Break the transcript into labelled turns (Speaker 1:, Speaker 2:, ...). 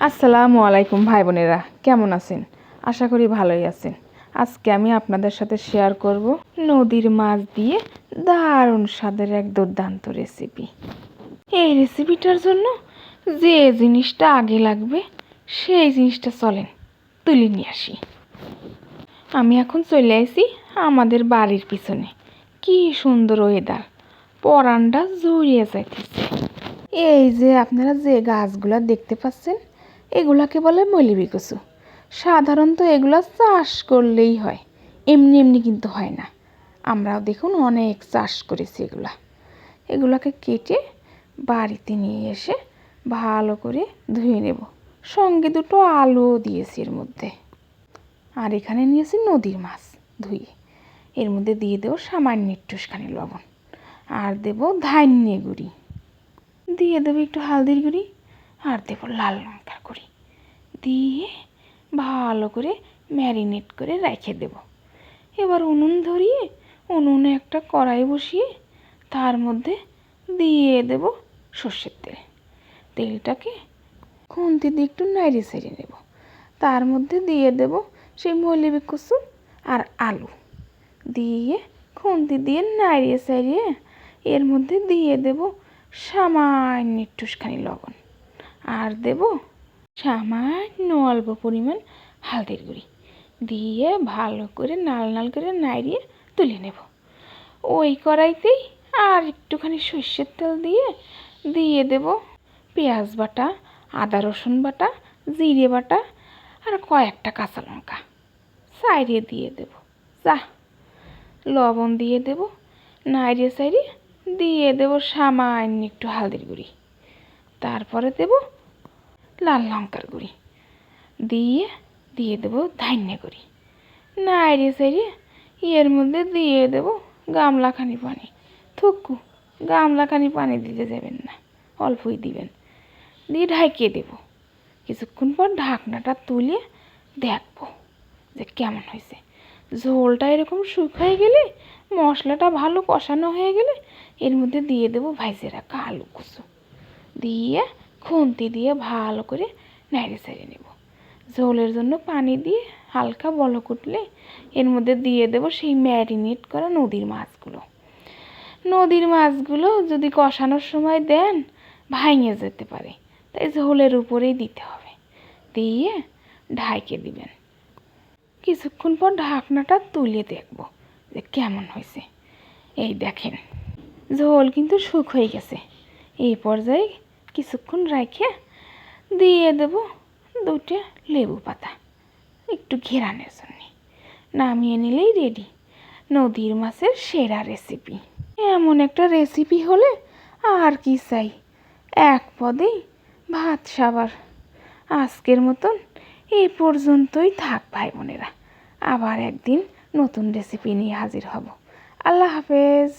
Speaker 1: আসসালামু আলাইকুম ভাই বোনেরা, কেমন আছেন? আশা করি ভালোই আছেন। আজকে আমি আপনাদের সাথে শেয়ার করব নদীর মাছ দিয়ে দারুণ স্বাদের এক দুর্দান্ত রেসিপি। এই রেসিপিটার জন্য যে জিনিসটা আগে লাগবে সেই জিনিসটা চলেন তুলে নিয়ে আসি। আমি এখন চলে আসি আমাদের বাড়ির পিছনে। কি সুন্দর ওয়েদার, পরানটা জুড়িয়ে যাইতেছে। এই যে আপনারা যে গাছগুলা দেখতে পাচ্ছেন, এগুলাকে বলে মৌলবি কচু। সাধারণত এগুলা চাষ করলেই হয়, এমনি এমনি কিন্তু হয় না। আমরাও দেখুন অনেক চাষ করেছি এগুলাকে কেটে বাড়িতে নিয়ে এসে ভালো করে ধুয়ে নেব। সঙ্গে দুটো আলুও দিয়েছি এর মধ্যে। আর এখানে নিয়েছি নদীর মাছ ধুয়ে। এর মধ্যে দিয়ে দেবো সামান্য একটুখানি লবণ, আর দেবো ধান্যে গুঁড়ি, দিয়ে দেবো একটু হালদির গুঁড়ি, আর দেবো লাল লঙ্কার গুঁড়ি, দিয়ে ভালো করে ম্যারিনেট করে রেখে দেব। এবার উনুন ধরিয়ে উনুনে একটা কড়াই বসিয়ে তার মধ্যে দিয়ে দেব সর্ষের তেল। তেলটাকে খুন্তি দিয়ে একটু নাড়িয়ে ছেড়ে নেব। তার মধ্যে দিয়ে দেব সেই মৌলবি কচু আর আলু, দিয়ে খুন্তি দিয়ে নাড়িয়ে ছাড়িয়ে এর মধ্যে দিয়ে দেব সামান্য একটুখানি লবণ, আর দেব সামান্য অল্প পরিমাণ হালদির গুঁড়ি, দিয়ে ভালো করে নাল নাল করে নাড়িয়ে তুলে নেব। ওই কড়াইতেই আর একটুখানি সর্ষের তেল দিয়ে দিয়ে দেব পেঁয়াজ বাটা, আদা রসুন বাটা, জিরে বাটা, আর কয়েকটা কাঁচা লঙ্কা সাইডে দিয়ে দেব। লবণ দিয়ে দেব, নাড়িয়ে সাইডে দিয়ে দেব সামান্য একটু হালদির গুঁড়ি, তারপরে দেব লাল লঙ্কার গুঁড়ি, দিয়ে দিয়ে দেবো ধান্যে গুঁড়ি, নাড়িয়ে সাইডে এর মধ্যে দিয়ে দেবো গামলাখানি পানি। গামলাখানি পানি দিতে যাবেন না, অল্পই দিবেন, দিয়ে ঢাকিয়ে দেব। কিছুক্ষণ পর ঢাকনাটা তুলে দেখবো যে কেমন হয়েছে। ঝোলটা এরকম শুকিয়ে গেলে, মশলাটা ভালো কষানো হয়ে গেলে এর মধ্যে দিয়ে দেবো ভাজে রাখা আলু কুচু, দিয়ে খুন্তি দিয়ে ভালো করে নেড়ে ছেড়ে নেব। ঝোলের জন্য পানি দিয়ে হালকা বলক উঠলে এর মধ্যে দিয়ে দেব সেই ম্যারিনেট করা নদীর মাছগুলো যদি কষানোর সময় দেন ভাঙে যেতে পারে, তাই ঝোলের উপরেই দিতে হবে, দিয়ে ঢাইকে দিবেন। কিছুক্ষণ পর ঢাকনাটা তুলে দেখব যে কেমন হয়েছে। এই দেখেন ঝোল কিন্তু শুকিয়ে গেছে। এই পর্যায়ে কিছুক্ষণ রেখে দিয়ে দেব দুটো লেবু পাতা একটু ঘেরানোর জন্য। নামিয়ে নিলেই রেডি নদীর মাছের সেরা রেসিপি। এমন একটা রেসিপি হলে আর কি চাই, এক পদেই ভাত সাবার। আজকের মতন এই পর্যন্তই থাক ভাই বোনেরা, আবার একদিন নতুন রেসিপি নিয়ে হাজির হব। আল্লাহ হাফেজ।